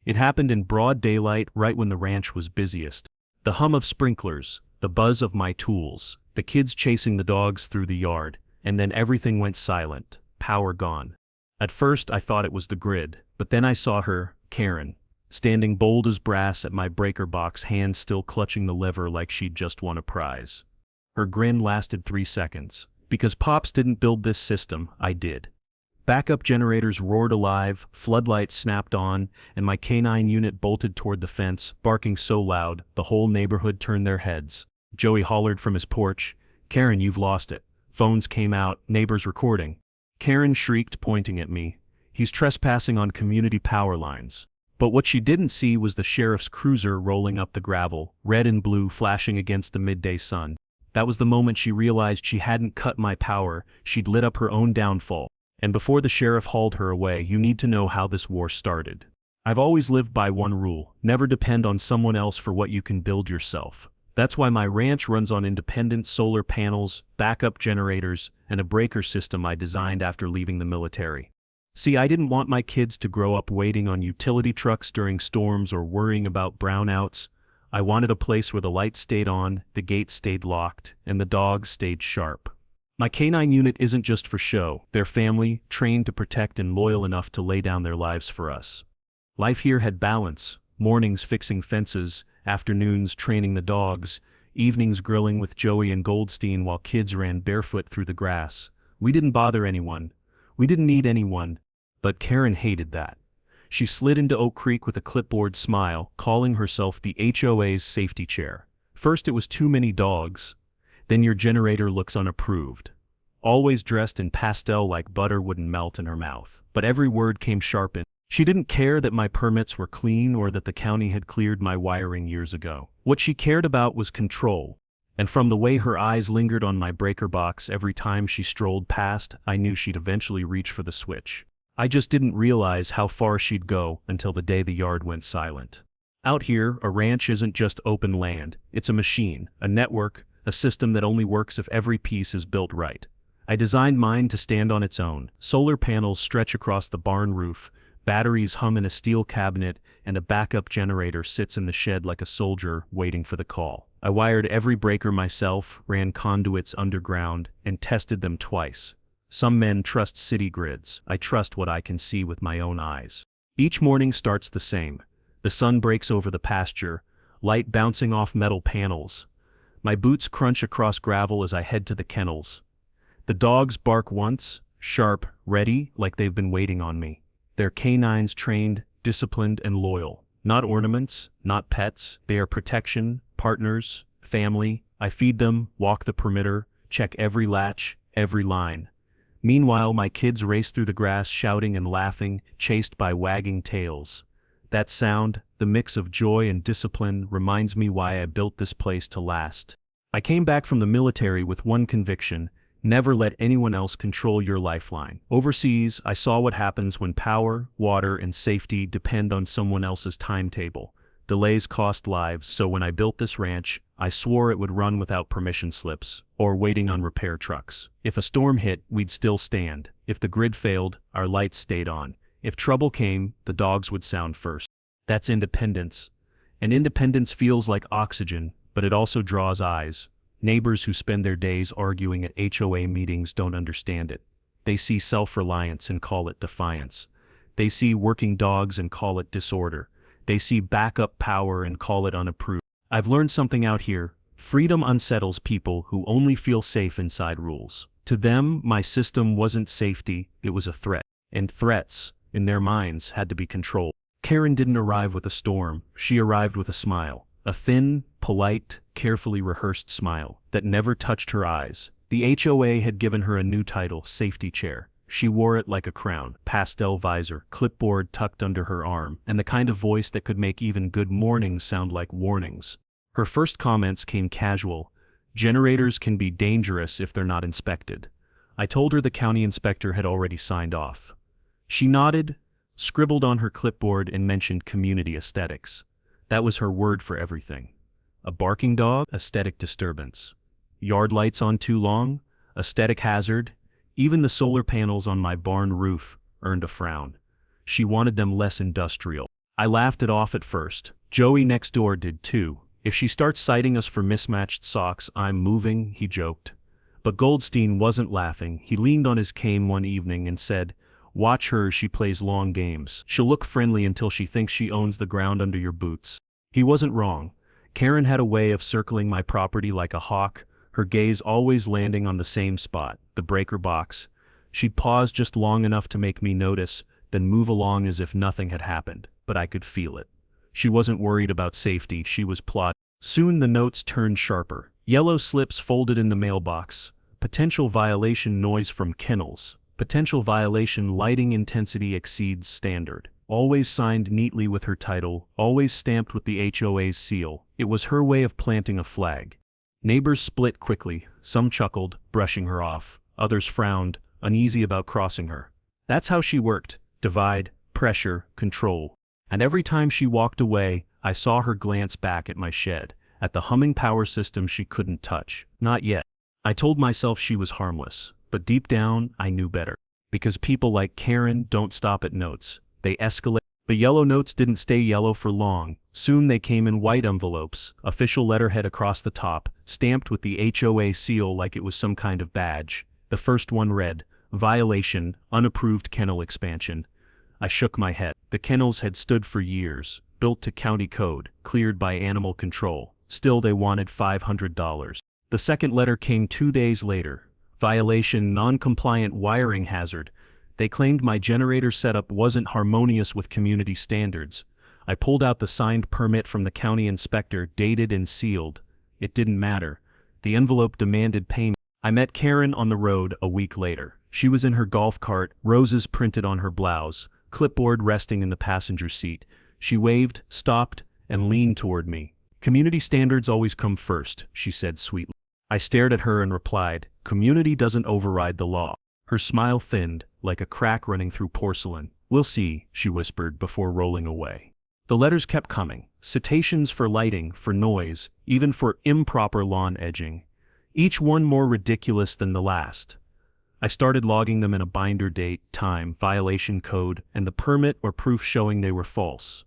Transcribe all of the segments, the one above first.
It happened in broad daylight right when the ranch was busiest. The hum of sprinklers, the buzz of my tools, the kids chasing the dogs through the yard, and then everything went silent, power gone. At first I thought it was the grid, but then I saw her, Karen, standing bold as brass at my breaker box, hand still clutching the lever like she'd just won a prize. Her grin lasted 3 seconds. Because Pops didn't build this system, I did. Backup generators roared alive, floodlights snapped on, and my canine unit bolted toward the fence, barking so loud, the whole neighborhood turned their heads. Joey hollered from his porch, "Karen, you've lost it." Phones came out, neighbors recording. Karen shrieked, pointing at me, "He's trespassing on community power lines." But what she didn't see was the sheriff's cruiser rolling up the gravel, red and blue flashing against the midday sun. That was the moment she realized she hadn't cut my power, she'd lit up her own downfall. And before the sheriff hauled her away, you need to know how this war started. I've always lived by one rule: never depend on someone else for what you can build yourself. That's why my ranch runs on independent solar panels, backup generators, and a breaker system I designed after leaving the military. See, I didn't want my kids to grow up waiting on utility trucks during storms or worrying about brownouts. I wanted a place where the lights stayed on, the gates stayed locked, and the dogs stayed sharp. My canine unit isn't just for show, they're family, trained to protect and loyal enough to lay down their lives for us. Life here had balance, mornings fixing fences, afternoons training the dogs, evenings grilling with Joey and Goldstein while kids ran barefoot through the grass. We didn't bother anyone. We didn't need anyone. But Karen hated that. She slid into Oak Creek with a clipboard smile, calling herself the HOA's safety chair. First it was too many dogs. Then your generator looks unapproved. Always dressed in pastel like butter wouldn't melt in her mouth. But every word came sharp in. She didn't care that my permits were clean or that the county had cleared my wiring years ago. What she cared about was control. And from the way her eyes lingered on my breaker box every time she strolled past, I knew she'd eventually reach for the switch. I just didn't realize how far she'd go until the day the yard went silent. Out here, a ranch isn't just open land. It's a machine, a network, a system that only works if every piece is built right. I designed mine to stand on its own. Solar panels stretch across the barn roof, batteries hum in a steel cabinet, and a backup generator sits in the shed like a soldier waiting for the call. I wired every breaker myself, ran conduits underground, and tested them twice. Some men trust city grids. I trust what I can see with my own eyes. Each morning starts the same. The sun breaks over the pasture, light bouncing off metal panels. My boots crunch across gravel as I head to the kennels. The dogs bark once, sharp, ready, like they've been waiting on me. They're canines trained, disciplined, and loyal. Not ornaments, not pets. They are protection, partners, family. I feed them, walk the perimeter, check every latch, every line. Meanwhile, my kids race through the grass shouting and laughing, chased by wagging tails. That sound, the mix of joy and discipline, reminds me why I built this place to last. I came back from the military with one conviction: never let anyone else control your lifeline. Overseas, I saw what happens when power, water, and safety depend on someone else's timetable. Delays cost lives, so when I built this ranch, I swore it would run without permission slips, or waiting on repair trucks. If a storm hit, we'd still stand. If the grid failed, our lights stayed on. If trouble came, the dogs would sound first. That's independence. And independence feels like oxygen, but it also draws eyes. Neighbors who spend their days arguing at HOA meetings don't understand it. They see self-reliance and call it defiance. They see working dogs and call it disorder. They see backup power and call it unapproved. I've learned something out here. Freedom unsettles people who only feel safe inside rules. To them, my system wasn't safety, it was a threat. And threats, in their minds, had to be controlled. Karen didn't arrive with a storm, she arrived with a smile. A thin, polite, carefully rehearsed smile that never touched her eyes. The HOA had given her a new title, safety chair. She wore it like a crown, pastel visor, clipboard tucked under her arm, and the kind of voice that could make even good mornings sound like warnings. Her first comments came casual. Generators can be dangerous if they're not inspected. I told her the county inspector had already signed off. She nodded, scribbled on her clipboard, and mentioned community aesthetics. That was her word for everything. A barking dog? Aesthetic disturbance. Yard lights on too long? Aesthetic hazard. Even the solar panels on my barn roof earned a frown. She wanted them less industrial. I laughed it off at first. Joey next door did too. If she starts citing us for mismatched socks, I'm moving, he joked. But Goldstein wasn't laughing. He leaned on his cane one evening and said, "Watch her, she plays long games. She'll look friendly until she thinks she owns the ground under your boots." He wasn't wrong. Karen had a way of circling my property like a hawk, her gaze always landing on the same spot, the breaker box. She'd pause just long enough to make me notice, then move along as if nothing had happened, but I could feel it. She wasn't worried about safety, she was plotting. Soon the notes turned sharper. Yellow slips folded in the mailbox. Potential violation noise from kennels. Potential violation lighting intensity exceeds standard. Always signed neatly with her title, always stamped with the HOA's seal. It was her way of planting a flag. Neighbors split quickly. Some chuckled, brushing her off. Others frowned, uneasy about crossing her. That's how she worked. Divide, pressure, control. And every time she walked away, I saw her glance back at my shed, at the humming power system she couldn't touch. Not yet. I told myself she was harmless, but deep down, I knew better. Because people like Karen don't stop at notes. They escalate. The yellow notes didn't stay yellow for long. Soon they came in white envelopes, official letterhead across the top, stamped with the HOA seal like it was some kind of badge. The first one read, "Violation, unapproved kennel expansion." I shook my head. The kennels had stood for years, built to county code, cleared by animal control. Still they wanted $500. The second letter came 2 days later. Violation, non-compliant wiring hazard. They claimed my generator setup wasn't harmonious with community standards. I pulled out the signed permit from the county inspector, dated and sealed. It didn't matter. The envelope demanded payment. I met Karen on the road a week later. She was in her golf cart, roses printed on her blouse, clipboard resting in the passenger seat. She waved, stopped, and leaned toward me. "Community standards always come first," she said sweetly. I stared at her and replied, "Community doesn't override the law." Her smile thinned, like a crack running through porcelain. "We'll see," she whispered before rolling away. The letters kept coming. Citations for lighting, for noise, even for improper lawn edging. Each one more ridiculous than the last. I started logging them in a binder: date, time, violation code, and the permit or proof showing they were false.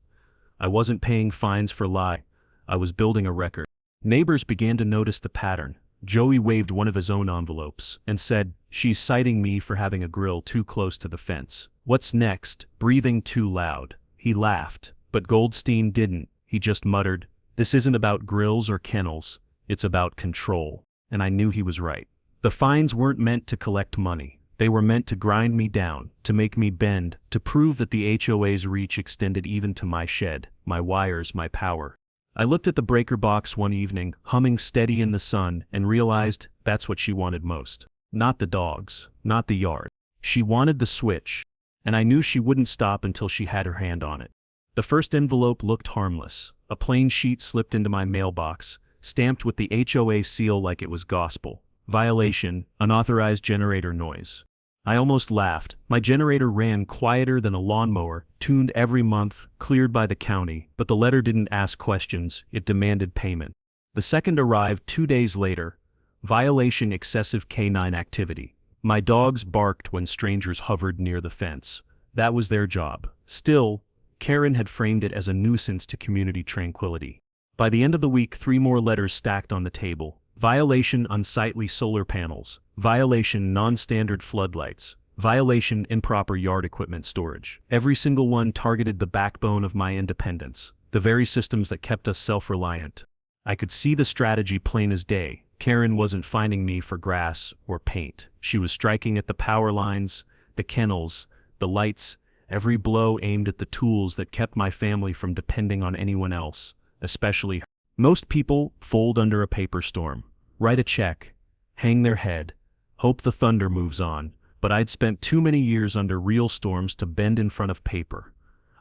I wasn't paying fines for lie. I was building a record. Neighbors began to notice the pattern. Joey waved one of his own envelopes and said, "She's citing me for having a grill too close to the fence." "What's next?" "Breathing too loud." He laughed, but Goldstein didn't. He just muttered, "This isn't about grills or kennels. It's about control." And I knew he was right. The fines weren't meant to collect money. They were meant to grind me down, to make me bend, to prove that the HOA's reach extended even to my shed, my wires, my power. I looked at the breaker box one evening, humming steady in the sun, and realized that's what she wanted most. Not the dogs, not the yard. She wanted the switch. And I knew she wouldn't stop until she had her hand on it. The first envelope looked harmless. A plain sheet slipped into my mailbox, stamped with the HOA seal like it was gospel. Violation, unauthorized generator noise. I almost laughed. My generator ran quieter than a lawnmower, tuned every month, cleared by the county, but the letter didn't ask questions, it demanded payment. The second arrived 2 days later. Violation, excessive canine activity. My dogs barked when strangers hovered near the fence. That was their job. Still, Karen had framed it as a nuisance to community tranquility. By the end of the week, 3 more letters stacked on the table. Violation, unsightly solar panels. Violation, non-standard floodlights. Violation, improper yard equipment storage. Every single one targeted the backbone of my independence, the very systems that kept us self-reliant. I could see the strategy plain as day. Karen wasn't finding me for grass or paint. She was striking at the power lines, the kennels, the lights, every blow aimed at the tools that kept my family from depending on anyone else, especially her. Most people fold under a paper storm, write a check, hang their head, hope the thunder moves on, but I'd spent too many years under real storms to bend in front of paper.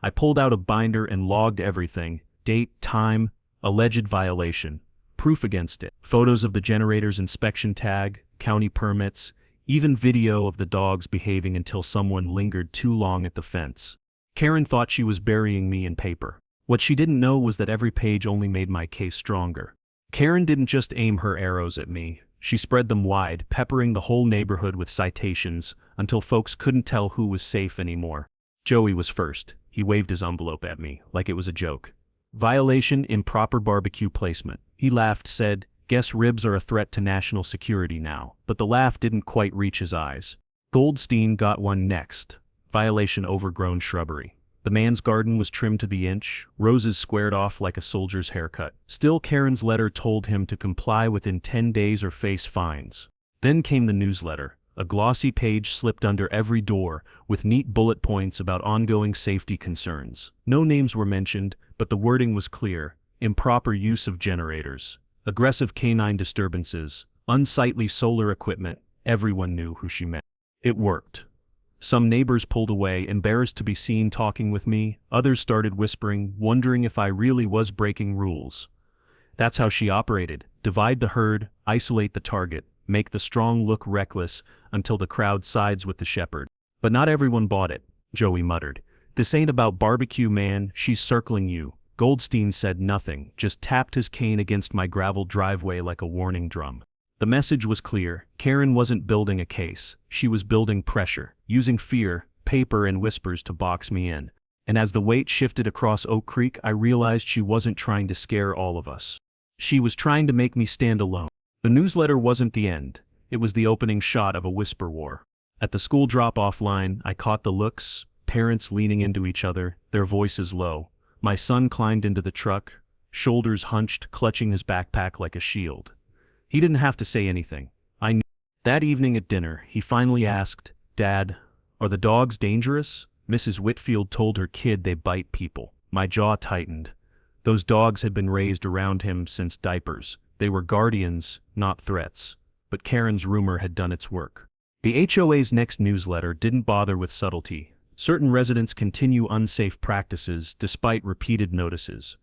I pulled out a binder and logged everything: date, time, alleged violation, proof against it, photos of the generator's inspection tag, county permits, even video of the dogs behaving until someone lingered too long at the fence. Karen thought she was burying me in paper. What she didn't know was that every page only made my case stronger. Karen didn't just aim her arrows at me. She spread them wide, peppering the whole neighborhood with citations until folks couldn't tell who was safe anymore. Joey was first. He waved his envelope at me, like it was a joke. Violation, improper barbecue placement. He laughed, said, guess ribs are a threat to national security now. But the laugh didn't quite reach his eyes. Goldstein got one next. Violation, overgrown shrubbery. The man's garden was trimmed to the inch, roses squared off like a soldier's haircut. Still, Karen's letter told him to comply within 10 days or face fines. Then came the newsletter, a glossy page slipped under every door, with neat bullet points about ongoing safety concerns. No names were mentioned, but the wording was clear: improper use of generators, aggressive canine disturbances, unsightly solar equipment. Everyone knew who she meant. It worked. Some neighbors pulled away, embarrassed to be seen talking with me. Others started whispering, wondering if I really was breaking rules. That's how she operated: divide the herd, isolate the target, make the strong look reckless until the crowd sides with the shepherd. But not everyone bought it, Joey muttered. This ain't about barbecue, man, she's circling you. Goldstein said nothing, just tapped his cane against my gravel driveway like a warning drum. The message was clear: Karen wasn't building a case, she was building pressure, using fear, paper and whispers to box me in. And as the weight shifted across Oak Creek, I realized she wasn't trying to scare all of us. She was trying to make me stand alone. The newsletter wasn't the end, it was the opening shot of a whisper war. At the school drop-off line, I caught the looks, parents leaning into each other, their voices low. My son climbed into the truck, shoulders hunched, clutching his backpack like a shield. He didn't have to say anything. I knew. That evening at dinner, he finally asked, "Dad, are the dogs dangerous?" Mrs. Whitfield told her kid they bite people. My jaw tightened. Those dogs had been raised around him since diapers. They were guardians, not threats. But Karen's rumor had done its work. The HOA's next newsletter didn't bother with subtlety. Certain residents continue unsafe practices despite repeated notices.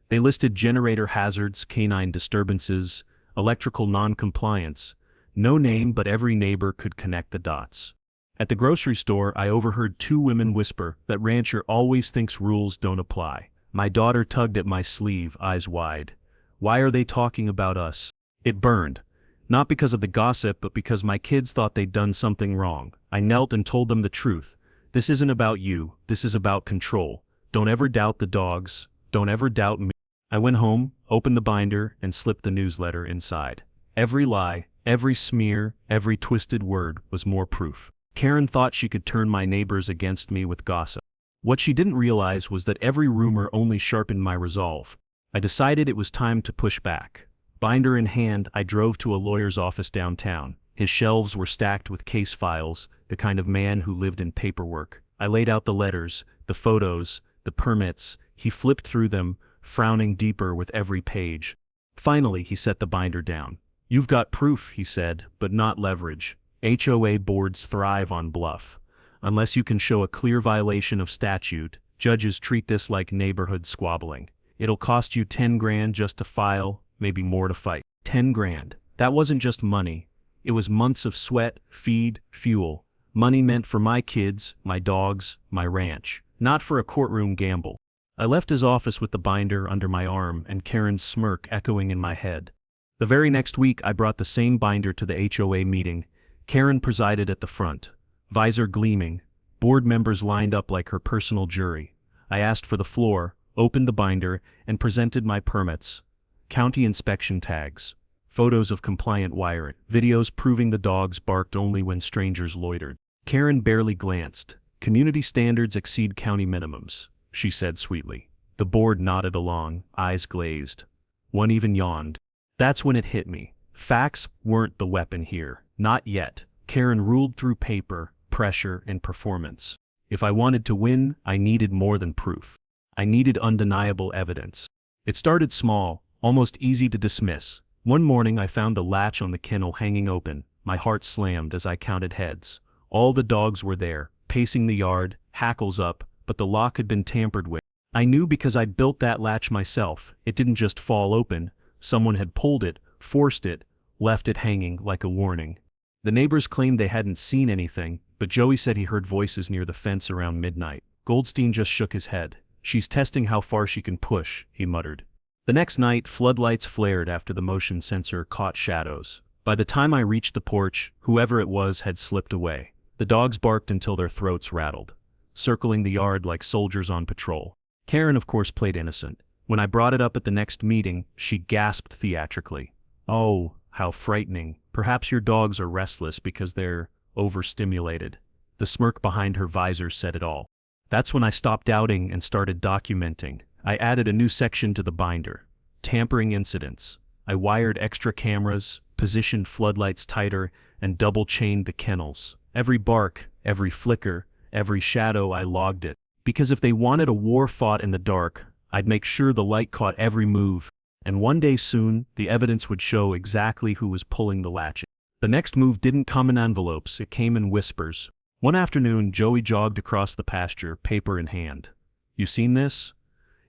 They listed generator hazards, canine disturbances, electrical non-compliance. No name, but every neighbor could connect the dots. At the grocery store, I overheard two women whisper, "That rancher always thinks rules don't apply." My daughter tugged at my sleeve, eyes wide. Why are they talking about us? It burned. Not because of the gossip, but because my kids thought they'd done something wrong. I knelt and told them the truth. This isn't about you, this is about control. Don't ever doubt the dogs, don't ever doubt me. I went home, opened the binder, and slipped the newsletter inside. Every lie, every smear, every twisted word was more proof. Karen thought she could turn my neighbors against me with gossip. What she didn't realize was that every rumor only sharpened my resolve. I decided it was time to push back. Binder in hand, I drove to a lawyer's office downtown. His shelves were stacked with case files, the kind of man who lived in paperwork. I laid out the letters, the photos, the permits. He flipped through them, frowning deeper with every page. Finally, he set the binder down. "You've got proof," he said, "but not leverage. HOA boards thrive on bluff. Unless you can show a clear violation of statute, judges treat this like neighborhood squabbling. It'll cost you 10 grand just to file, maybe more to fight." 10 grand. That wasn't just money. It was months of sweat, feed, fuel. Money meant for my kids, my dogs, my ranch. Not for a courtroom gamble. I left his office with the binder under my arm and Karen's smirk echoing in my head. The very next week, I brought the same binder to the HOA meeting. Karen presided at the front, visor gleaming, board members lined up like her personal jury. I asked for the floor, opened the binder, and presented my permits. County inspection tags, photos of compliant wiring, videos proving the dogs barked only when strangers loitered. Karen barely glanced. "Community standards exceed county minimums," she said sweetly. The board nodded along, eyes glazed. One even yawned. That's when it hit me. Facts weren't the weapon here. Not yet. Karen ruled through paper, pressure, and performance. If I wanted to win, I needed more than proof. I needed undeniable evidence. It started small, almost easy to dismiss. One morning I found the latch on the kennel hanging open. My heart slammed as I counted heads. All the dogs were there, pacing the yard, hackles up, but the lock had been tampered with. I knew because I'd built that latch myself. It didn't just fall open. Someone had pulled it, forced it, left it hanging like a warning. The neighbors claimed they hadn't seen anything, but Joey said he heard voices near the fence around midnight. Goldstein just shook his head. "She's testing how far she can push," he muttered. The next night, floodlights flared after the motion sensor caught shadows. By the time I reached the porch, whoever it was had slipped away. The dogs barked until their throats rattled. circling the yard like soldiers on patrol. Karen, of course, played innocent. When I brought it up at the next meeting, she gasped theatrically. "Oh, how frightening. Perhaps your dogs are restless because they're overstimulated." The smirk behind her visor said it all. That's when I stopped doubting and started documenting. I added a new section to the binder. Tampering incidents. I wired extra cameras, positioned floodlights tighter, and double-chained the kennels. Every bark, every flicker, every shadow, I logged it. Because if they wanted a war fought in the dark, I'd make sure the light caught every move, and one day soon, the evidence would show exactly who was pulling the latchet. The next move didn't come in envelopes, it came in whispers. One afternoon, Joey jogged across the pasture, paper in hand. "You seen this?"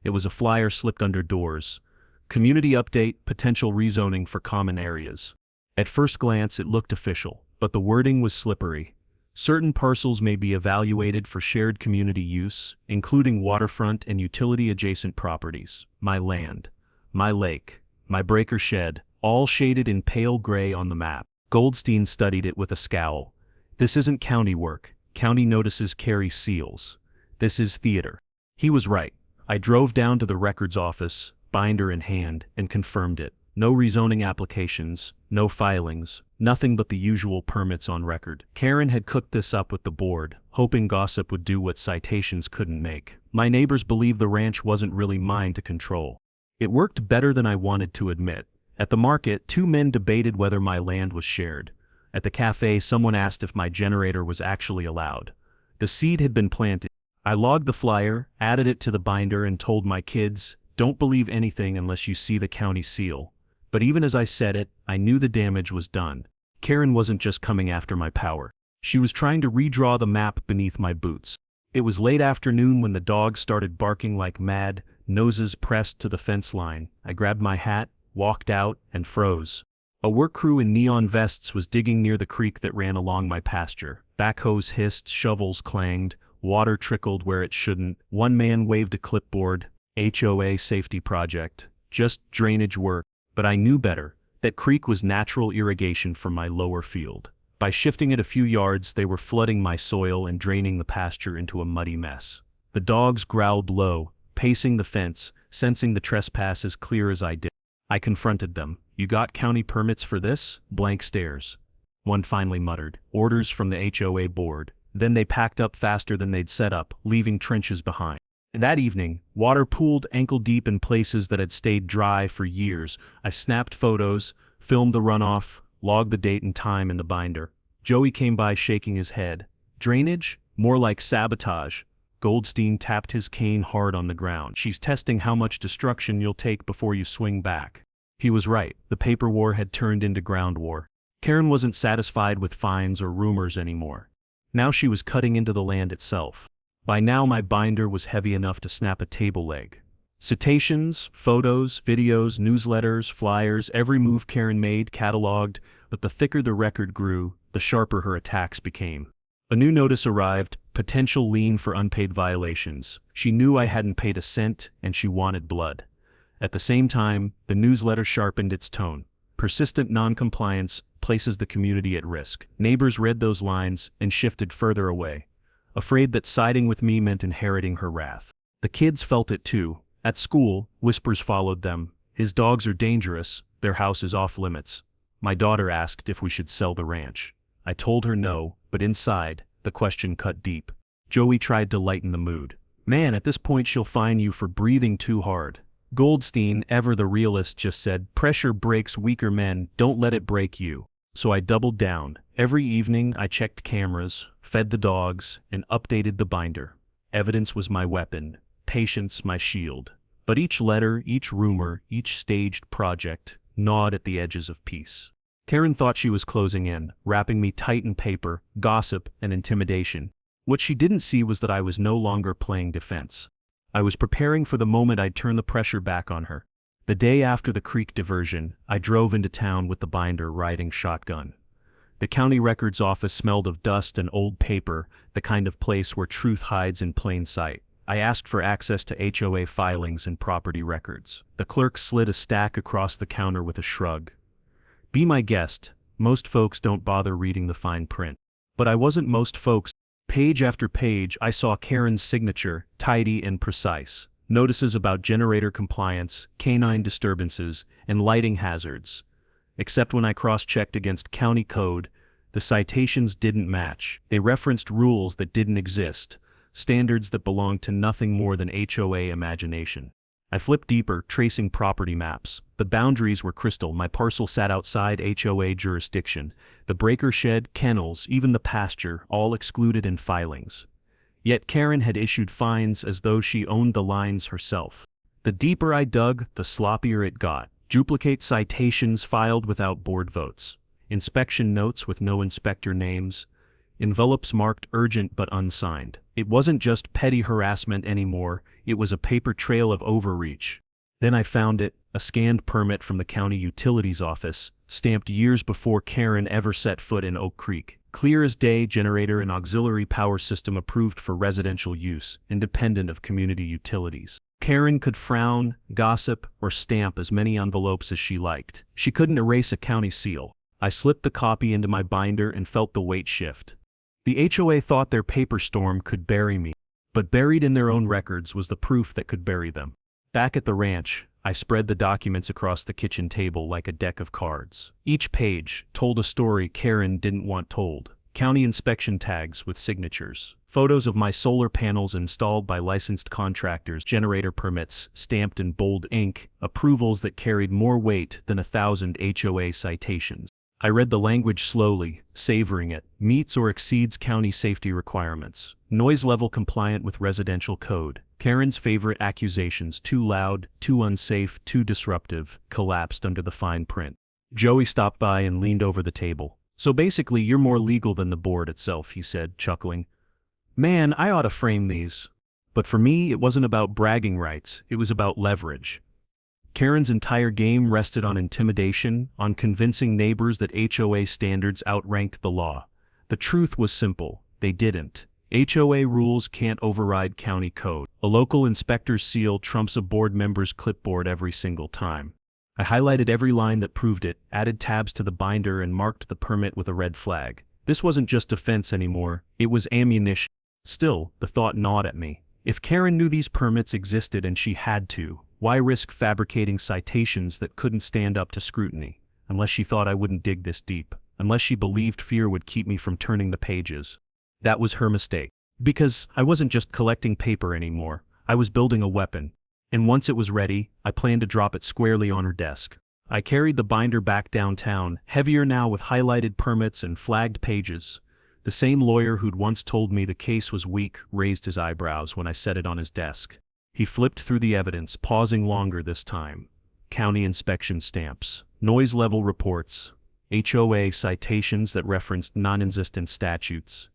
It was a flyer slipped under doors. Community update, potential rezoning for common areas. At first glance, it looked official, but the wording was slippery. Certain parcels may be evaluated for shared community use, including waterfront and utility-adjacent properties. My land, my lake, my breaker shed, all shaded in pale gray on the map. Goldstein studied it with a scowl. "This isn't county work. County notices carry seals. This is theater." He was right. I drove down to the records office, binder in hand, and confirmed it. No rezoning applications, no filings, nothing but the usual permits on record. Karen had cooked this up with the board, hoping gossip would do what citations couldn't make. My neighbors believed the ranch wasn't really mine to control. It worked better than I wanted to admit. At the market, two men debated whether my land was shared. At the cafe, someone asked if my generator was actually allowed. The seed had been planted. I logged the flyer, added it to the binder, and told my kids, "Don't believe anything unless you see the county seal." But even as I said it, I knew the damage was done. Karen wasn't just coming after my power. She was trying to redraw the map beneath my boots. It was late afternoon when the dogs started barking like mad, noses pressed to the fence line. I grabbed my hat, walked out, and froze. A work crew in neon vests was digging near the creek that ran along my pasture. Backhoes hissed, shovels clanged, water trickled where it shouldn't. One man waved a clipboard. HOA safety project. Just drainage work. But I knew better. That creek was natural irrigation for my lower field. By shifting it a few yards, they were flooding my soil and draining the pasture into a muddy mess. The dogs growled low, pacing the fence, sensing the trespass as clear as I did. I confronted them. "You got county permits for this?" Blank stares. One finally muttered, "Orders from the HOA board." Then they packed up faster than they'd set up, leaving trenches behind. That evening, water pooled ankle-deep in places that had stayed dry for years. I snapped photos, filmed the runoff, logged the date and time in the binder. Joey came by shaking his head. "Drainage? More like sabotage." Goldstein tapped his cane hard on the ground. "She's testing how much destruction you'll take before you swing back." He was right. The paper war had turned into ground war. Karen wasn't satisfied with fines or rumors anymore. Now she was cutting into the land itself. By now my binder was heavy enough to snap a table leg. Citations, photos, videos, newsletters, flyers, every move Karen made cataloged, but the thicker the record grew, the sharper her attacks became. A new notice arrived, potential lien for unpaid violations. She knew I hadn't paid a cent, and she wanted blood. At the same time, the newsletter sharpened its tone. Persistent non-compliance places the community at risk. Neighbors read those lines and shifted further away, afraid that siding with me meant inheriting her wrath. The kids felt it too. At school, whispers followed them. "His dogs are dangerous, their house is off limits." My daughter asked if we should sell the ranch. I told her no, but inside, the question cut deep. Joey tried to lighten the mood. "Man, at this point she'll fine you for breathing too hard." Goldstein, ever the realist, just said, "Pressure breaks weaker men, don't let it break you." So I doubled down. Every evening I checked cameras, fed the dogs, and updated the binder. Evidence was my weapon, patience my shield. But each letter, each rumor, each staged project gnawed at the edges of peace. Karen thought she was closing in, wrapping me tight in paper, gossip, and intimidation. What she didn't see was that I was no longer playing defense. I was preparing for the moment I'd turn the pressure back on her. The day after the creek diversion, I drove into town with the binder riding shotgun. The county records office smelled of dust and old paper, the kind of place where truth hides in plain sight. I asked for access to HOA filings and property records. The clerk slid a stack across the counter with a shrug. "Be my guest, most folks don't bother reading the fine print." But I wasn't most folks. Page after page, I saw Karen's signature, tidy and precise. Notices about generator compliance, canine disturbances, and lighting hazards. Except when I cross-checked against county code, the citations didn't match. They referenced rules that didn't exist, standards that belonged to nothing more than HOA imagination. I flipped deeper, tracing property maps. The boundaries were crystal. My parcel sat outside HOA jurisdiction. The breaker shed, kennels, even the pasture, all excluded in filings. Yet Karen had issued fines as though she owned the lines herself. The deeper I dug, the sloppier it got. Duplicate citations filed without board votes. Inspection notes with no inspector names. Envelopes marked urgent but unsigned. It wasn't just petty harassment anymore, it was a paper trail of overreach. Then I found it, a scanned permit from the county utilities office, stamped years before Karen ever set foot in Oak Creek. Clear as day, generator and auxiliary power system approved for residential use, independent of community utilities. Karen could frown, gossip, or stamp as many envelopes as she liked. She couldn't erase a county seal. I slipped the copy into my binder and felt the weight shift. The HOA thought their paper storm could bury me, but buried in their own records was the proof that could bury them. Back at the ranch, I spread the documents across the kitchen table like a deck of cards. Each page told a story Karen didn't want told. County inspection tags with signatures. Photos of my solar panels installed by licensed contractors, generator permits stamped in bold ink, approvals that carried more weight than 1,000 HOA citations. I read the language slowly, savoring it. Meets or exceeds county safety requirements. Noise level compliant with residential code. Karen's favorite accusations: too loud, too unsafe, too disruptive, collapsed under the fine print. Joey stopped by and leaned over the table. "So basically you're more legal than the board itself," he said, chuckling. "Man, I ought to frame these." But for me, it wasn't about bragging rights, it was about leverage. Karen's entire game rested on intimidation, on convincing neighbors that HOA standards outranked the law. The truth was simple: they didn't. HOA rules can't override county code. A local inspector's seal trumps a board member's clipboard every single time. I highlighted every line that proved it, added tabs to the binder, and marked the permit with a red flag. This wasn't just defense anymore, it was ammunition. Still, the thought gnawed at me. If Karen knew these permits existed and she had to, why risk fabricating citations that couldn't stand up to scrutiny? Unless she thought I wouldn't dig this deep. Unless she believed fear would keep me from turning the pages. That was her mistake. Because I wasn't just collecting paper anymore, I was building a weapon. And once it was ready, I planned to drop it squarely on her desk. I carried the binder back downtown, heavier now with highlighted permits and flagged pages. The same lawyer who'd once told me the case was weak raised his eyebrows when I set it on his desk. He flipped through the evidence, pausing longer this time. County inspection stamps, noise level reports, HOA citations that referenced non-existent statutes.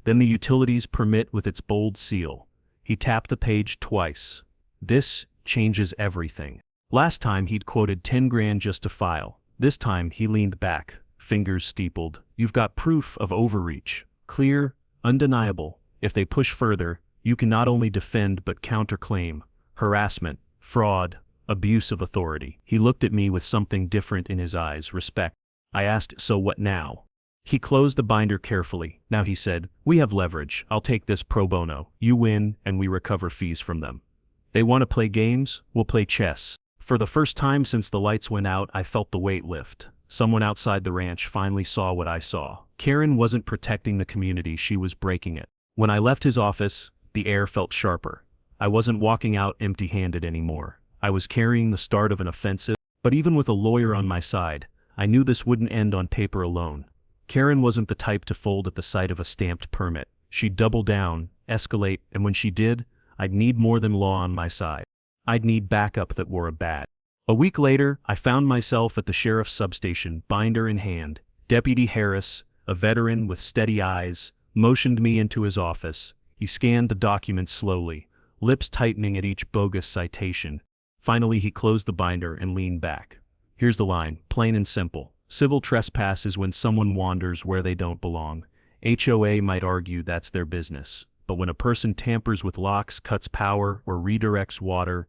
Then the utilities permit with its bold seal. He tapped the page twice. "This changes everything." Last time he'd quoted 10 grand just to file. This time he leaned back, fingers steepled. "You've got proof of overreach. Clear, undeniable. If they push further, you can not only defend but counterclaim. Harassment, fraud, abuse of authority." He looked at me with something different in his eyes: respect. I asked, "So what now?" He closed the binder carefully. "Now," he said, "we have leverage. I'll take this pro bono. You win, and we recover fees from them. They want to play games? We'll play chess." For the first time since the lights went out, I felt the weight lift. Someone outside the ranch finally saw what I saw. Karen wasn't protecting the community, she was breaking it. When I left his office, the air felt sharper. I wasn't walking out empty-handed anymore. I was carrying the start of an offensive, but even with a lawyer on my side, I knew this wouldn't end on paper alone. Karen wasn't the type to fold at the sight of a stamped permit. She'd double down, escalate, and when she did, I'd need more than law on my side. I'd need backup that wore a badge. A week later, I found myself at the sheriff's substation, binder in hand. Deputy Harris, a veteran with steady eyes, motioned me into his office. He scanned the documents slowly, lips tightening at each bogus citation. Finally, he closed the binder and leaned back. "Here's the line, plain and simple. Civil trespass is when someone wanders where they don't belong. HOA might argue that's their business. But when a person tampers with locks, cuts power, or redirects water,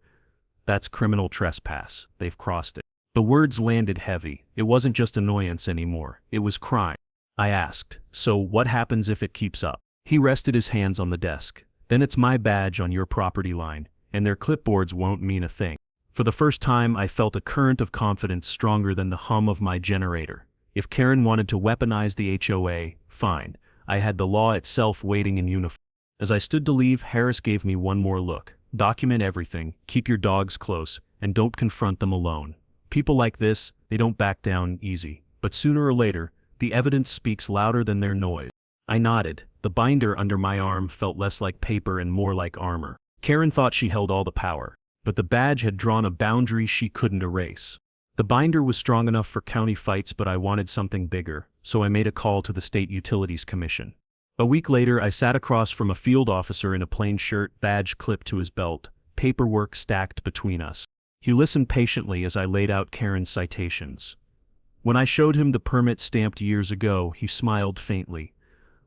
that's criminal trespass. They've crossed it." The words landed heavy. It wasn't just annoyance anymore. It was crime. I asked, "So what happens if it keeps up?" He rested his hands on the desk. Then it's my badge on your property line, and their clipboards won't mean a thing. For the first time, I felt a current of confidence stronger than the hum of my generator. If Karen wanted to weaponize the HOA, fine. I had the law itself waiting in uniform. As I stood to leave, Harris gave me one more look. Document everything, keep your dogs close, and don't confront them alone. People like this, they don't back down easy. But sooner or later, the evidence speaks louder than their noise. I nodded. The binder under my arm felt less like paper and more like armor. Karen thought she held all the power, but the badge had drawn a boundary she couldn't erase. The binder was strong enough for county fights, but I wanted something bigger, so I made a call to the State Utilities Commission. A week later, I sat across from a field officer in a plain shirt, badge clipped to his belt, paperwork stacked between us. He listened patiently as I laid out Karen's citations. When I showed him the permit stamped years ago, he smiled faintly.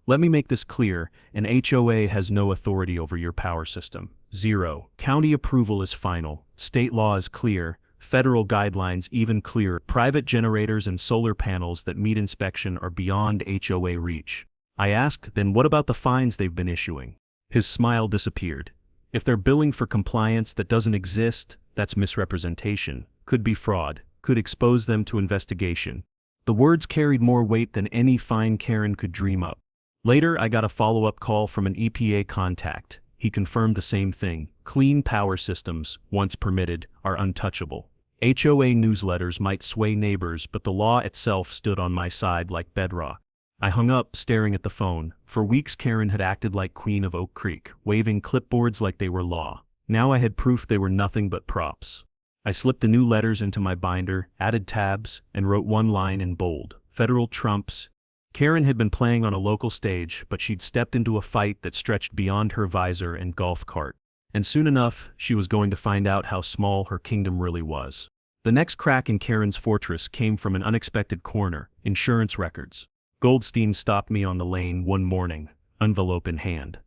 Let me make this clear, an HOA has no authority over your power system. Zero. County approval is final. State law is clear. Federal guidelines even clearer. Private generators and solar panels that meet inspection are beyond HOA reach. I asked, then what about the fines they've been issuing? His smile disappeared. If they're billing for compliance that doesn't exist, that's misrepresentation, could be fraud, could expose them to investigation. The words carried more weight than any fine Karen could dream up. Later, I got a follow-up call from an EPA contact. He confirmed the same thing. Clean power systems, once permitted, are untouchable. HOA newsletters might sway neighbors, but the law itself stood on my side like bedrock. I hung up, staring at the phone. For weeks Karen had acted like Queen of Oak Creek, waving clipboards like they were law. Now I had proof they were nothing but props. I slipped the new letters into my binder, added tabs, and wrote one line in bold. Federal trumps. Karen had been playing on a local stage, but she'd stepped into a fight that stretched beyond her visor and golf cart. And soon enough, she was going to find out how small her kingdom really was. The next crack in Karen's fortress came from an unexpected corner: insurance records. Goldstein stopped me on the lane one morning, envelope in hand.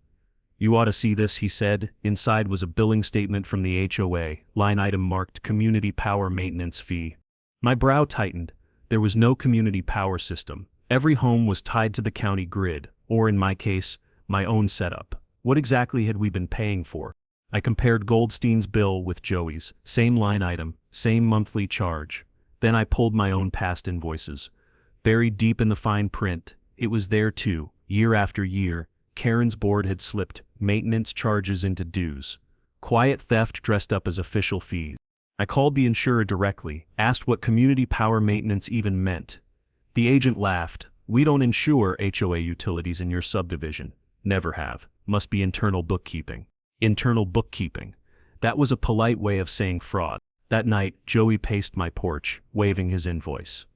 You ought to see this, he said. Inside was a billing statement from the HOA, line item marked Community Power Maintenance Fee. My brow tightened. There was no community power system. Every home was tied to the county grid, or in my case, my own setup. What exactly had we been paying for? I compared Goldstein's bill with Joey's, same line item, same monthly charge. Then I pulled my own past invoices. Buried deep in the fine print, it was there too. Year after year, Karen's board had slipped maintenance charges into dues. Quiet theft dressed up as official fees. I called the insurer directly, asked what community power maintenance even meant. The agent laughed. We don't insure HOA utilities in your subdivision. Never have. Must be internal bookkeeping. Internal bookkeeping. That was a polite way of saying fraud. That night, Joey paced my porch, waving his invoice.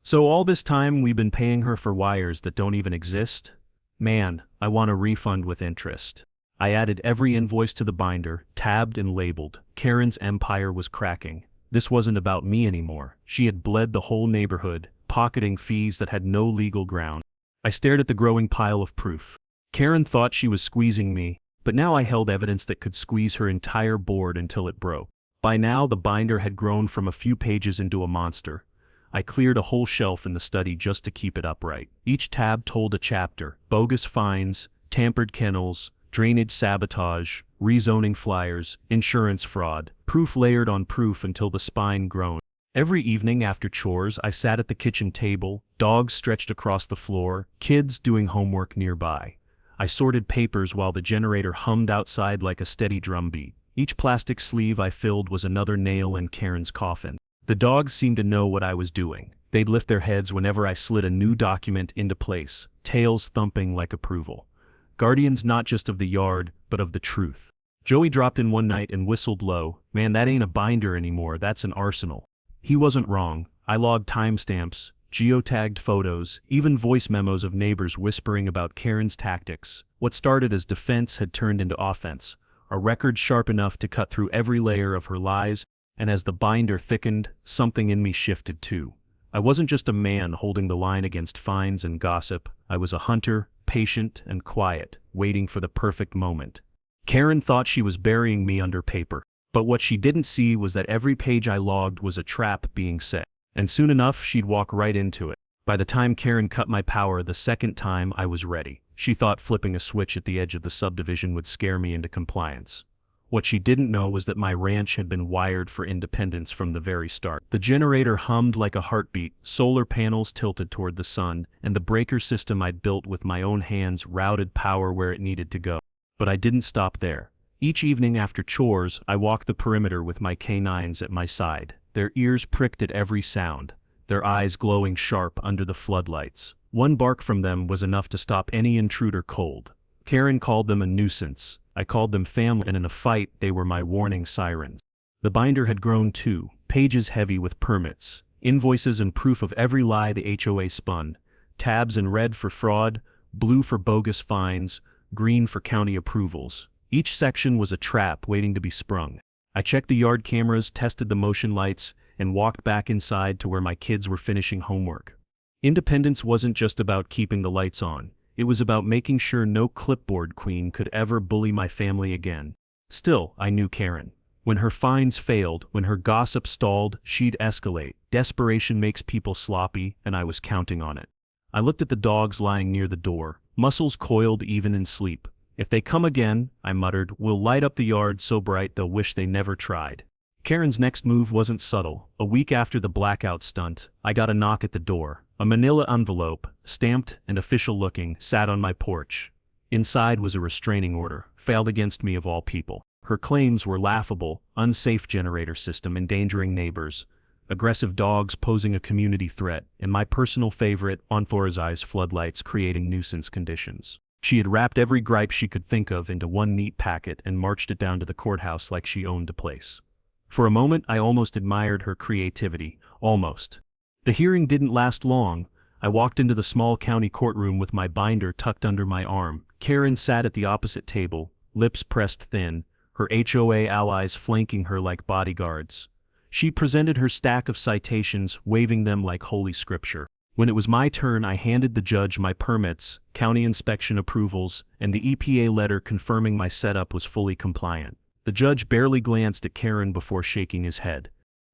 So all this time we've been paying her for wires that don't even exist? Man, I want a refund with interest. I added every invoice to the binder, tabbed and labeled. Karen's empire was cracking. This wasn't about me anymore. She had bled the whole neighborhood, pocketing fees that had no legal ground. I stared at the growing pile of proof. Karen thought she was squeezing me, but now I held evidence that could squeeze her entire board until it broke. By now the binder had grown from a few pages into a monster. I cleared a whole shelf in the study just to keep it upright. Each tab told a chapter: bogus fines, tampered kennels, drainage sabotage, rezoning flyers, insurance fraud, proof layered on proof until the spine groaned. Every evening after chores, I sat at the kitchen table, dogs stretched across the floor, kids doing homework nearby. I sorted papers while the generator hummed outside like a steady drumbeat. Each plastic sleeve I filled was another nail in Karen's coffin. The dogs seemed to know what I was doing. They'd lift their heads whenever I slid a new document into place, tails thumping like approval. Guardians not just of the yard, but of the truth. Joey dropped in one night and whistled low. Man, that ain't a binder anymore, that's an arsenal. He wasn't wrong. I logged timestamps, geotagged photos, even voice memos of neighbors whispering about Karen's tactics. What started as defense had turned into offense, a record sharp enough to cut through every layer of her lies, and as the binder thickened, something in me shifted too. I wasn't just a man holding the line against fines and gossip. I was a hunter, patient and quiet, waiting for the perfect moment. Karen thought she was burying me under paper. But what she didn't see was that every page I logged was a trap being set. And soon enough, she'd walk right into it. By the time Karen cut my power the second time, I was ready. She thought flipping a switch at the edge of the subdivision would scare me into compliance. What she didn't know was that my ranch had been wired for independence from the very start. The generator hummed like a heartbeat, solar panels tilted toward the sun, and the breaker system I'd built with my own hands routed power where it needed to go. But I didn't stop there. Each evening after chores, I walked the perimeter with my canines at my side, their ears pricked at every sound, their eyes glowing sharp under the floodlights. One bark from them was enough to stop any intruder cold. Karen called them a nuisance. I called them family, and in a fight, they were my warning sirens. The binder had grown too, pages heavy with permits, invoices and proof of every lie the HOA spun, tabs in red for fraud, blue for bogus fines, green for county approvals. Each section was a trap waiting to be sprung. I checked the yard cameras, tested the motion lights, and walked back inside to where my kids were finishing homework. Independence wasn't just about keeping the lights on. It was about making sure no clipboard queen could ever bully my family again. Still, I knew Karen. When her fines failed, when her gossip stalled, she'd escalate. Desperation makes people sloppy, and I was counting on it. I looked at the dogs lying near the door, muscles coiled even in sleep. If they come again, I muttered, we'll light up the yard so bright they'll wish they never tried. Karen's next move wasn't subtle. A week after the blackout stunt, I got a knock at the door. A manila envelope, stamped and official-looking, sat on my porch. Inside was a restraining order, filed against me of all people. Her claims were laughable: unsafe generator system endangering neighbors, aggressive dogs posing a community threat, and my personal favorite, unauthorized floodlights creating nuisance conditions. She had wrapped every gripe she could think of into one neat packet and marched it down to the courthouse like she owned the place. For a moment, I almost admired her creativity. Almost. The hearing didn't last long. I walked into the small county courtroom with my binder tucked under my arm. Karen sat at the opposite table, lips pressed thin, her HOA allies flanking her like bodyguards. She presented her stack of citations, waving them like holy scripture. When it was my turn, I handed the judge my permits, county inspection approvals, and the EPA letter confirming my setup was fully compliant. The judge barely glanced at Karen before shaking his head.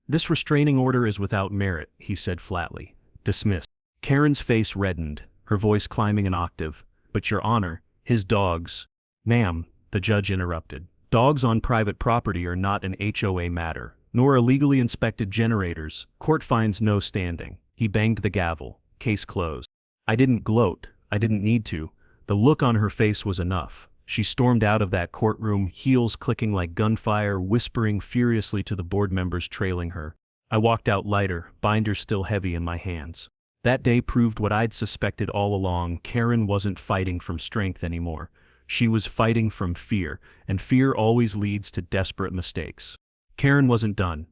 "This restraining order is without merit," he said flatly. "Dismissed." Karen's face reddened, her voice climbing an octave. "But Your Honor, his dogs—" "Ma'am," the judge interrupted. "Dogs on private property are not an HOA matter, nor illegally inspected generators. Court finds no standing." He banged the gavel. Case closed. I didn't gloat. I didn't need to. The look on her face was enough. She stormed out of that courtroom, heels clicking like gunfire, whispering furiously to the board members trailing her. I walked out lighter, binder still heavy in my hands. That day proved what I'd suspected all along. Karen wasn't fighting from strength anymore. She was fighting from fear, and fear always leads to desperate mistakes. Karen wasn't done.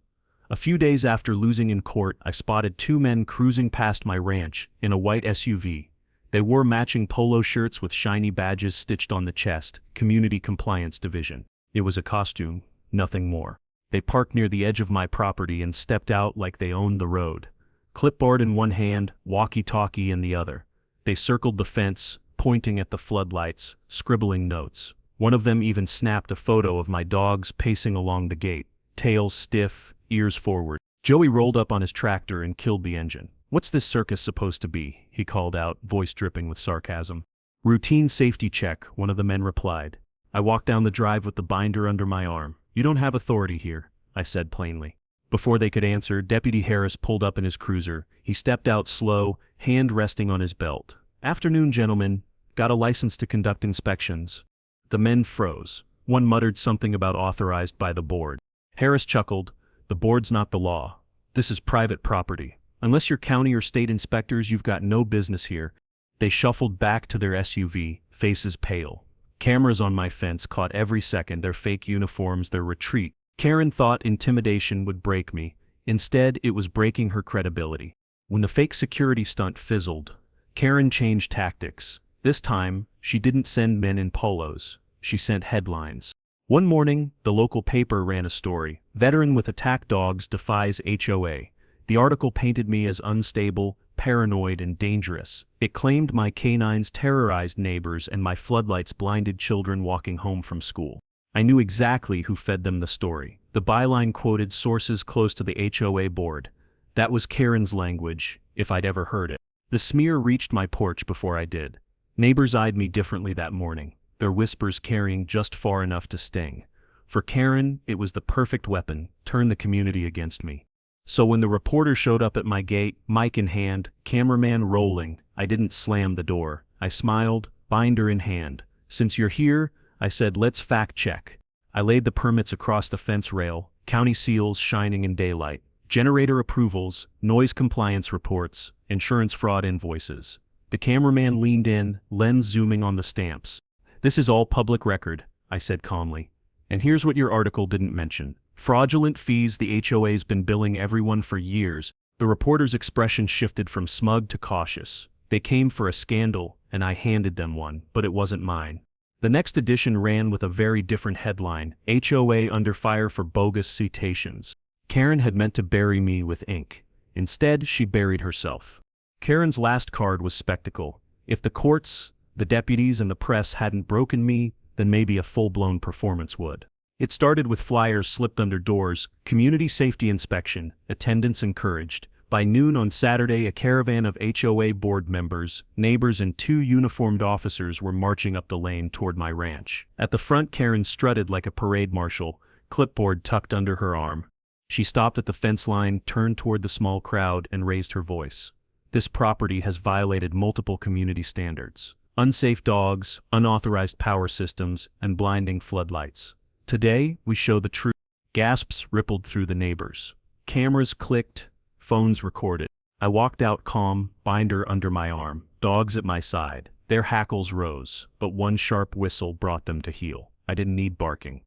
A few days after losing in court, I spotted two men cruising past my ranch in a white SUV. They wore matching polo shirts with shiny badges stitched on the chest, Community Compliance Division. It was a costume, nothing more. They parked near the edge of my property and stepped out like they owned the road. Clipboard in one hand, walkie-talkie in the other. They circled the fence, pointing at the floodlights, scribbling notes. One of them even snapped a photo of my dogs pacing along the gate, tails stiff, ears forward. Joey rolled up on his tractor and killed the engine. "What's this circus supposed to be?" he called out, voice dripping with sarcasm. "Routine safety check," one of the men replied. I walked down the drive with the binder under my arm. "You don't have authority here," I said plainly. Before they could answer, Deputy Harris pulled up in his cruiser. He stepped out slow, hand resting on his belt. "Afternoon, gentlemen. Got a license to conduct inspections." The men froze. One muttered something about authorized by the board. Harris chuckled. "The board's not the law. This is private property. Unless you're county or state inspectors, you've got no business here." They shuffled back to their SUV, faces pale. Cameras on my fence caught every second, their fake uniforms, their retreat. Karen thought intimidation would break me. Instead, it was breaking her credibility. When the fake security stunt fizzled, Karen changed tactics. This time, she didn't send men in polos. She sent headlines. One morning, the local paper ran a story. "Veteran with attack dogs defies HOA." The article painted me as unstable, paranoid, and dangerous. It claimed my canines terrorized neighbors and my floodlights blinded children walking home from school. I knew exactly who fed them the story. The byline quoted sources close to the HOA board. That was Karen's language, if I'd ever heard it. The smear reached my porch before I did. Neighbors eyed me differently that morning, their whispers carrying just far enough to sting. For Karen, it was the perfect weapon, turn the community against me. So when the reporter showed up at my gate, mic in hand, cameraman rolling, I didn't slam the door. I smiled, binder in hand. Since you're here, I said, let's fact check. I laid the permits across the fence rail, county seals shining in daylight, generator approvals, noise compliance reports, insurance fraud invoices. The cameraman leaned in, lens zooming on the stamps. This is all public record, I said calmly. And here's what your article didn't mention. Fraudulent fees the HOA's been billing everyone for years. The reporter's expression shifted from smug to cautious. They came for a scandal, and I handed them one, but it wasn't mine. The next edition ran with a very different headline, HOA under fire for bogus citations. Karen had meant to bury me with ink. Instead, she buried herself. Karen's last card was spectacle. If the courts, the deputies, and the press hadn't broken me, then maybe a full-blown performance would. It started with flyers slipped under doors, community safety inspection, attendance encouraged. By noon on Saturday, a caravan of HOA board members, neighbors, and 2 uniformed officers were marching up the lane toward my ranch. At the front, Karen strutted like a parade marshal, clipboard tucked under her arm. She stopped at the fence line, turned toward the small crowd, and raised her voice. This property has violated multiple community standards. Unsafe dogs, unauthorized power systems, and blinding floodlights. Today, we show the truth. Gasps rippled through the neighbors. Cameras clicked, phones recorded. I walked out calm, binder under my arm, dogs at my side. Their hackles rose, but one sharp whistle brought them to heel. I didn't need barking.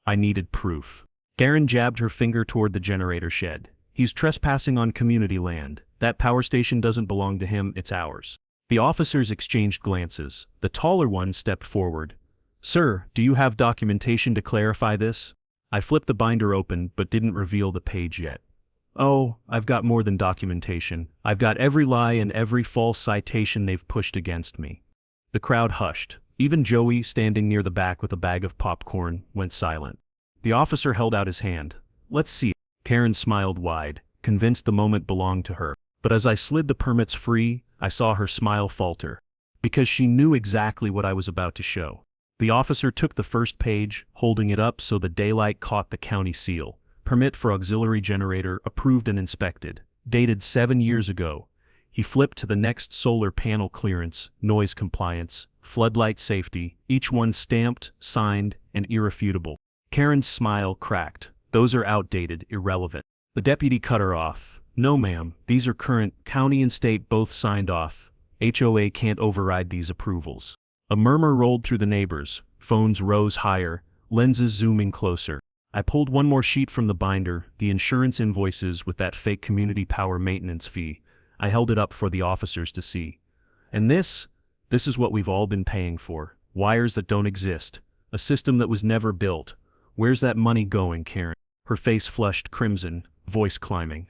I needed proof. Karen jabbed her finger toward the generator shed. He's trespassing on community land. That power station doesn't belong to him, it's ours. The officers exchanged glances. The taller one stepped forward. Sir, do you have documentation to clarify this? I flipped the binder open but didn't reveal the page yet. Oh, I've got more than documentation. I've got every lie and every false citation they've pushed against me. The crowd hushed. Even Joey, standing near the back with a bag of popcorn, went silent. The officer held out his hand. Let's see. Karen smiled wide, convinced the moment belonged to her. But as I slid the permits free, I saw her smile falter. Because she knew exactly what I was about to show. The officer took the first page, holding it up so the daylight caught the county seal. Permit for auxiliary generator approved and inspected. Dated 7 years ago. He flipped to the next solar panel clearance, noise compliance, floodlight safety, each one stamped, signed, and irrefutable. Karen's smile cracked. Those are outdated, irrelevant. The deputy cut her off. No ma'am, these are current, county and state both signed off. HOA can't override these approvals. A murmur rolled through the neighbors, phones rose higher, lenses zooming closer. I pulled one more sheet from the binder, the insurance invoices with that fake community power maintenance fee. I held it up for the officers to see. And this is what we've all been paying for. Wires that don't exist. A system that was never built. Where's that money going, Karen? Her face flushed crimson, voice climbing.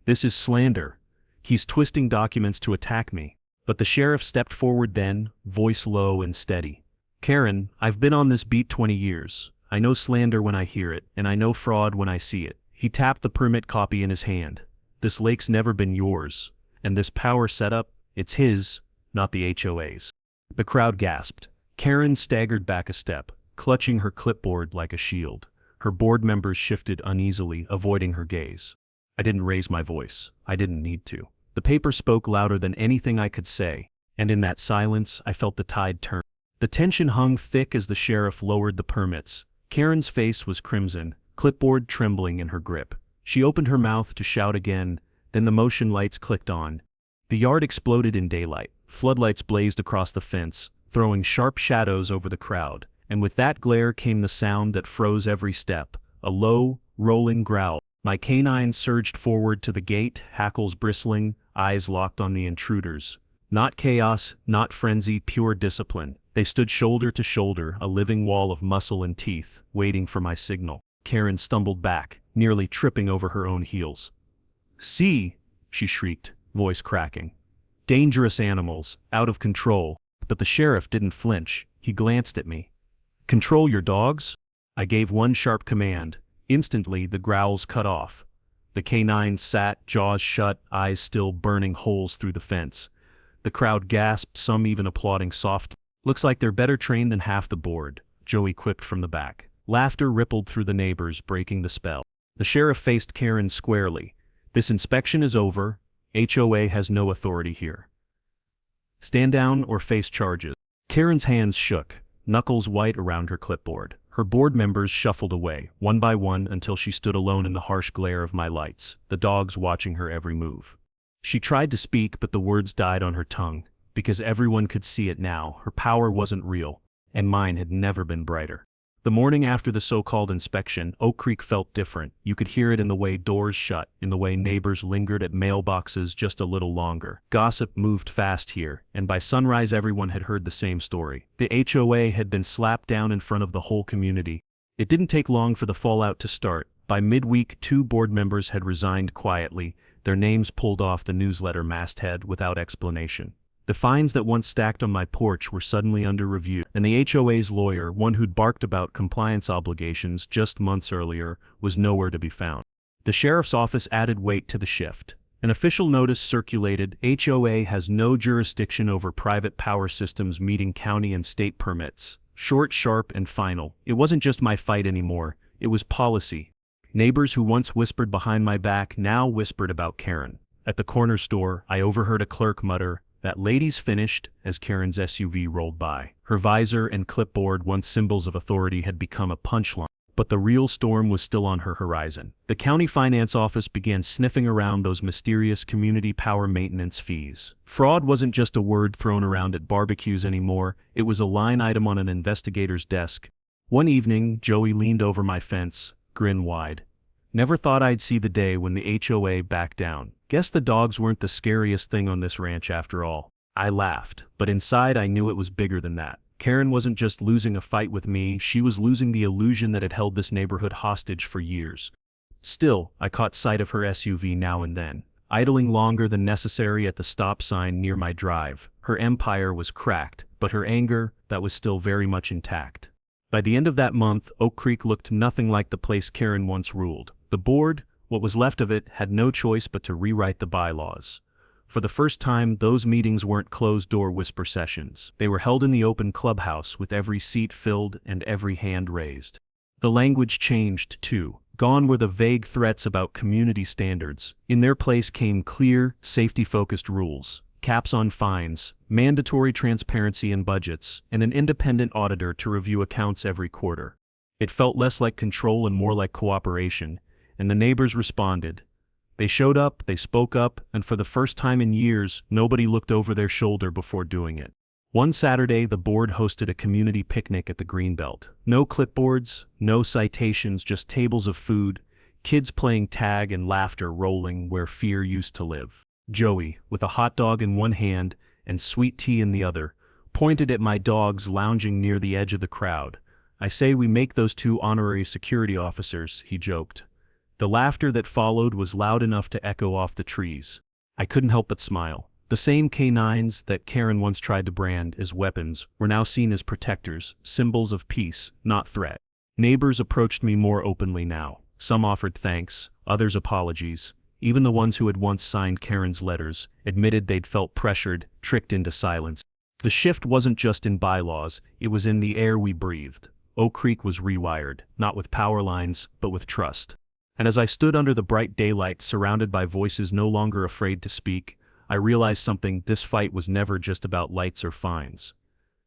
This is slander. He's twisting documents to attack me. But the sheriff stepped forward then, voice low and steady. Karen, I've been on this beat 20 years. I know slander when I hear it, and I know fraud when I see it. He tapped the permit copy in his hand. This lake's never been yours. And this power setup, it's his, not the HOA's. The crowd gasped. Karen staggered back a step, clutching her clipboard like a shield. Her board members shifted uneasily, avoiding her gaze. I didn't raise my voice. I didn't need to. The paper spoke louder than anything I could say, and in that silence I felt the tide turn. The tension hung thick as the sheriff lowered the permits. Karen's face was crimson, clipboard trembling in her grip. She opened her mouth to shout again, then the motion lights clicked on. The yard exploded in daylight. Floodlights blazed across the fence, throwing sharp shadows over the crowd, and with that glare came the sound that froze every step, a low, rolling growl. My canine surged forward to the gate, hackles bristling, eyes locked on the intruders. Not chaos, not frenzy, pure discipline. They stood shoulder to shoulder, a living wall of muscle and teeth, waiting for my signal. Karen stumbled back, nearly tripping over her own heels. See, she shrieked, voice cracking. Dangerous animals, out of control. But the sheriff didn't flinch. He glanced at me. Control your dogs? I gave one sharp command. Instantly, the growls cut off. The canine sat, jaws shut, eyes still burning holes through the fence. The crowd gasped, some even applauding softly. "Looks like they're better trained than half the board," Joey quipped from the back. Laughter rippled through the neighbors, breaking the spell. The sheriff faced Karen squarely. "This inspection is over. HOA has no authority here. Stand down or face charges." Karen's hands shook, knuckles white around her clipboard. Her board members shuffled away, one by one, until she stood alone in the harsh glare of my lights, the dogs watching her every move. She tried to speak, but the words died on her tongue, because everyone could see it now. Her power wasn't real, and mine had never been brighter. The morning after the so-called inspection, Oak Creek felt different. You could hear it in the way doors shut, in the way neighbors lingered at mailboxes just a little longer. Gossip moved fast here, and by sunrise everyone had heard the same story. The HOA had been slapped down in front of the whole community. It didn't take long for the fallout to start. By midweek, 2 board members had resigned quietly, their names pulled off the newsletter masthead without explanation. The fines that once stacked on my porch were suddenly under review, and the HOA's lawyer, one who'd barked about compliance obligations just months earlier, was nowhere to be found. The sheriff's office added weight to the shift. An official notice circulated: HOA has no jurisdiction over private power systems meeting county and state permits. Short, sharp, and final. It wasn't just my fight anymore, it was policy. Neighbors who once whispered behind my back now whispered about Karen. At the corner store, I overheard a clerk mutter, "That lady's finished," as Karen's SUV rolled by. Her visor and clipboard, once symbols of authority, had become a punchline. But the real storm was still on her horizon. The county finance office began sniffing around those mysterious community power maintenance fees. Fraud wasn't just a word thrown around at barbecues anymore, it was a line item on an investigator's desk. One evening, Joey leaned over my fence, grin wide. "Never thought I'd see the day when the HOA backed down. Guess the dogs weren't the scariest thing on this ranch after all." I laughed, but inside I knew it was bigger than that. Karen wasn't just losing a fight with me, she was losing the illusion that had held this neighborhood hostage for years. Still, I caught sight of her SUV now and then, idling longer than necessary at the stop sign near my drive. Her empire was cracked, but her anger, that was still very much intact. By the end of that month, Oak Creek looked nothing like the place Karen once ruled. The board, what was left of it, had no choice but to rewrite the bylaws. For the first time, those meetings weren't closed-door whisper sessions. They were held in the open clubhouse, with every seat filled and every hand raised. The language changed, too. Gone were the vague threats about community standards. In their place came clear, safety-focused rules. Caps on fines, mandatory transparency in budgets, and an independent auditor to review accounts every quarter. It felt less like control and more like cooperation, and the neighbors responded. They showed up, they spoke up, and for the first time in years, nobody looked over their shoulder before doing it. One Saturday, the board hosted a community picnic at the Greenbelt. No clipboards, no citations, just tables of food, kids playing tag and laughter rolling where fear used to live. Joey, with a hot dog in one hand and sweet tea in the other, pointed at my dogs lounging near the edge of the crowd. "I say we make those 2 honorary security officers," he joked. The laughter that followed was loud enough to echo off the trees. I couldn't help but smile. The same canines that Karen once tried to brand as weapons were now seen as protectors, symbols of peace, not threat. Neighbors approached me more openly now. Some offered thanks, others apologies. Even the ones who had once signed Karen's letters admitted they'd felt pressured, tricked into silence. The shift wasn't just in bylaws, it was in the air we breathed. Oak Creek was rewired, not with power lines, but with trust. And as I stood under the bright daylight, surrounded by voices no longer afraid to speak, I realized something: this fight was never just about lights or fines.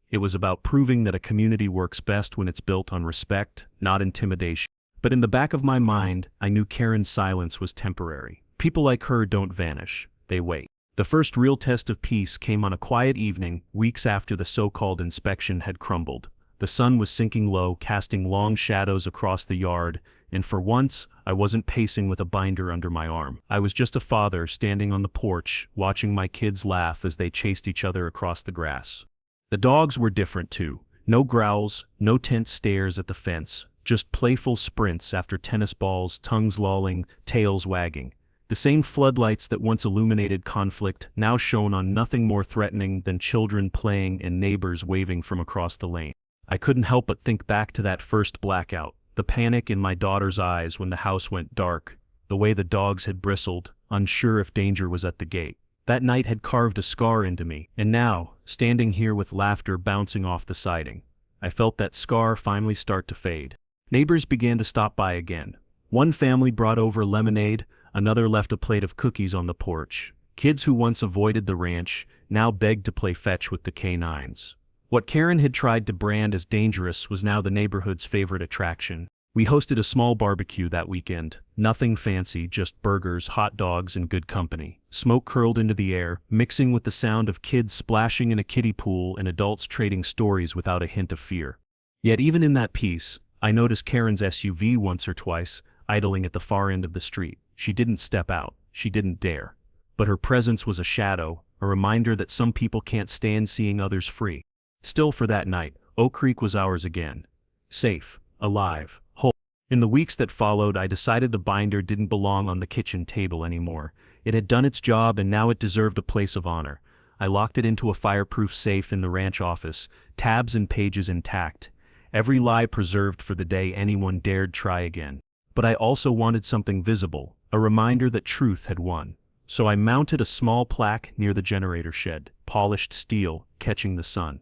It was about proving that a community works best when it's built on respect, not intimidation. But in the back of my mind, I knew Karen's silence was temporary. People like her don't vanish, they wait. The first real test of peace came on a quiet evening, weeks after the so-called inspection had crumbled. The sun was sinking low, casting long shadows across the yard, and for once, I wasn't pacing with a binder under my arm. I was just a father standing on the porch, watching my kids laugh as they chased each other across the grass. The dogs were different too. No growls, no tense stares at the fence, just playful sprints after tennis balls, tongues lolling, tails wagging. The same floodlights that once illuminated conflict now shone on nothing more threatening than children playing and neighbors waving from across the lane. I couldn't help but think back to that first blackout. The panic in my daughter's eyes when the house went dark, the way the dogs had bristled, unsure if danger was at the gate. That night had carved a scar into me, and now, standing here with laughter bouncing off the siding, I felt that scar finally start to fade. Neighbors began to stop by again. One family brought over lemonade, another left a plate of cookies on the porch. Kids who once avoided the ranch now begged to play fetch with the canines. What Karen had tried to brand as dangerous was now the neighborhood's favorite attraction. We hosted a small barbecue that weekend. Nothing fancy, just burgers, hot dogs, and good company. Smoke curled into the air, mixing with the sound of kids splashing in a kiddie pool and adults trading stories without a hint of fear. Yet even in that peace, I noticed Karen's SUV once or twice, idling at the far end of the street. She didn't step out. She didn't dare. But her presence was a shadow, a reminder that some people can't stand seeing others free. Still, for that night, Oak Creek was ours again. Safe, alive, whole. In the weeks that followed, I decided the binder didn't belong on the kitchen table anymore. It had done its job and now it deserved a place of honor. I locked it into a fireproof safe in the ranch office, tabs and pages intact. Every lie preserved for the day anyone dared try again. But I also wanted something visible, a reminder that truth had won. So I mounted a small plaque near the generator shed, polished steel, catching the sun.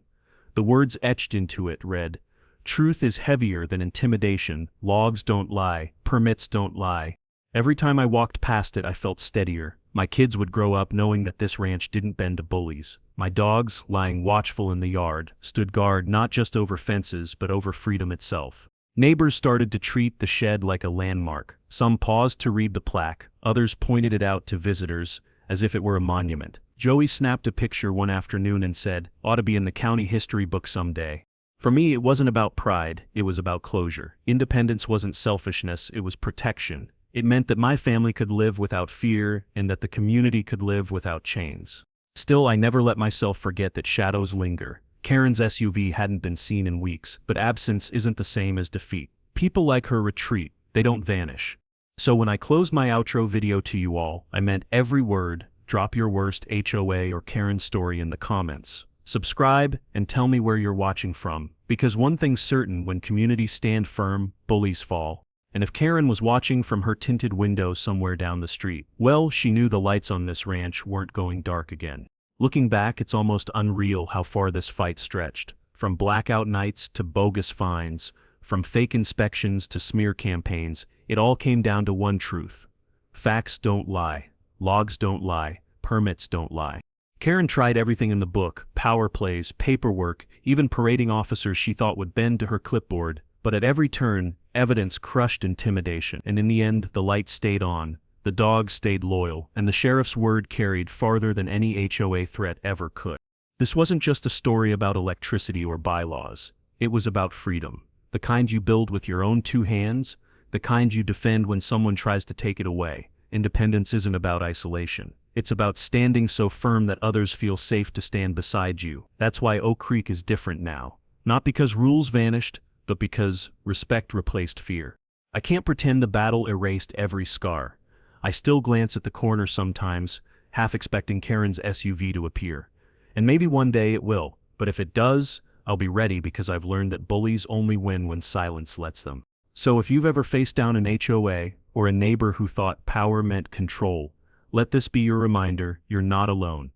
The words etched into it read, "Truth is heavier than intimidation, logs don't lie, permits don't lie." Every time I walked past it I felt steadier. My kids would grow up knowing that this ranch didn't bend to bullies. My dogs, lying watchful in the yard, stood guard not just over fences but over freedom itself. Neighbors started to treat the shed like a landmark. Some paused to read the plaque, others pointed it out to visitors, as if it were a monument. Joey snapped a picture one afternoon and said, "Ought to be in the county history book someday." For me, it wasn't about pride, it was about closure. Independence wasn't selfishness, it was protection. It meant that my family could live without fear and that the community could live without chains. Still, I never let myself forget that shadows linger. Karen's SUV hadn't been seen in weeks, but absence isn't the same as defeat. People like her retreat, they don't vanish. So when I closed my outro video to you all, I meant every word. Drop your worst HOA or Karen story in the comments. Subscribe and tell me where you're watching from, because one thing's certain: when communities stand firm, bullies fall. And if Karen was watching from her tinted window somewhere down the street, well, she knew the lights on this ranch weren't going dark again. Looking back, it's almost unreal how far this fight stretched. From blackout nights to bogus fines, from fake inspections to smear campaigns, it all came down to one truth. Facts don't lie. Logs don't lie. Permits don't lie. Karen tried everything in the book: power plays, paperwork, even parading officers she thought would bend to her clipboard. But at every turn, evidence crushed intimidation. And in the end, the light stayed on. The dogs stayed loyal, and the sheriff's word carried farther than any HOA threat ever could. This wasn't just a story about electricity or bylaws. It was about freedom. The kind you build with your own two hands, the kind you defend when someone tries to take it away. Independence isn't about isolation. It's about standing so firm that others feel safe to stand beside you. That's why Oak Creek is different now. Not because rules vanished, but because respect replaced fear. I can't pretend the battle erased every scar. I still glance at the corner sometimes, half expecting Karen's SUV to appear. And maybe one day it will, but if it does, I'll be ready, because I've learned that bullies only win when silence lets them. So if you've ever faced down an HOA, or a neighbor who thought power meant control, let this be your reminder: you're not alone.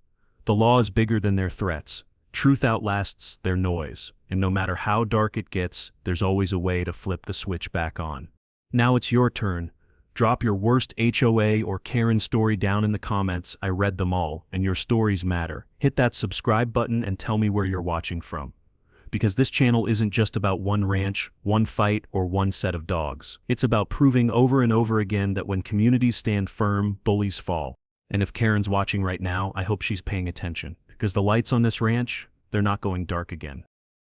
The law is bigger than their threats. Truth outlasts their noise. And no matter how dark it gets, there's always a way to flip the switch back on. Now it's your turn. Drop your worst HOA or Karen story down in the comments. I read them all, and your stories matter. Hit that subscribe button and tell me where you're watching from. Because this channel isn't just about one ranch, one fight, or one set of dogs. It's about proving over and over again that when communities stand firm, bullies fall. And if Karen's watching right now, I hope she's paying attention. Because the lights on this ranch, they're not going dark again.